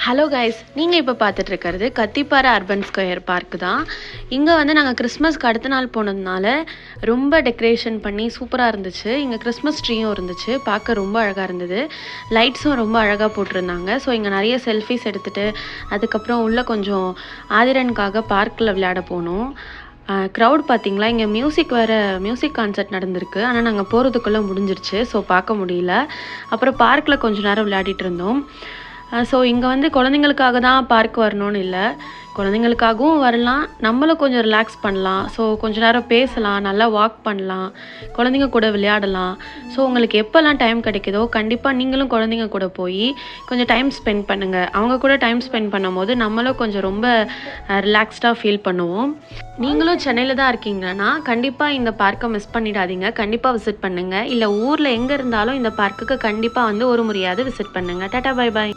Hello guys, நீங்கள் இப்போ பார்த்துட்டு இருக்கிறது கத்திப்பாறை அர்பன் ஸ்கொயர் பார்க் தான். இங்கே வந்து நாங்கள் கிறிஸ்மஸ்க்கு அடுத்த நாள் போனதுனால ரொம்ப டெக்கரேஷன் பண்ணி சூப்பராக இருந்துச்சு. இங்கே கிறிஸ்மஸ் ட்ரீயும் இருந்துச்சு, பார்க்க ரொம்ப அழகாக இருந்தது. லைட்ஸும் ரொம்ப அழகாக போட்டிருந்தாங்க. ஸோ இங்கே நிறைய செல்ஃபிஸ் எடுத்துகிட்டு அதுக்கப்புறம் உள்ளே கொஞ்சம் ஆதிரனுக்காக பார்க்கில் விளையாட போனோம். க்ரௌட் பார்த்திங்களா, இங்கே மியூசிக் கான்சர்ட் நடந்திருக்கு. ஆனால் நாங்கள் போகிறதுக்குள்ளே முடிஞ்சிருச்சு, ஸோ பார்க்க முடியல. அப்புறம் பார்க்கில் கொஞ்சம் நேரம் விளையாடிட்டு இருந்தோம். ஸோ இங்கே வந்து குழந்தைங்களுக்காக தான் பார்க் வரணும்னு இல்லை, குழந்தைங்களுக்காகவும் வரலாம், நம்மளும் கொஞ்சம் ரிலாக்ஸ் பண்ணலாம். ஸோ கொஞ்சம் நேரம் பேசலாம், நல்லா வாக் பண்ணலாம், குழந்தைங்க கூட விளையாடலாம். ஸோ உங்களுக்கு எப்போல்லாம் டைம் கிடைக்குதோ கண்டிப்பாக நீங்களும் குழந்தைங்க கூட போய் கொஞ்சம் டைம் ஸ்பெண்ட் பண்ணுங்கள். அவங்க கூட டைம் ஸ்பெண்ட் பண்ணும் போது நம்மளும் கொஞ்சம் ரொம்ப ரிலாக்ஸ்டாக ஃபீல் பண்ணுவோம். நீங்களும் சென்னையில் தான் இருக்கீங்கன்னா கண்டிப்பாக இந்த பார்க்கை மிஸ் பண்ணிடாதீங்க, கண்டிப்பாக விசிட் பண்ணுங்கள். இல்லை ஊரில் எங்கே இருந்தாலும் இந்த பார்க்குக்கு கண்டிப்பாக வந்து ஒரு முறையாவது விசிட் பண்ணுங்கள். Tata, bye bye.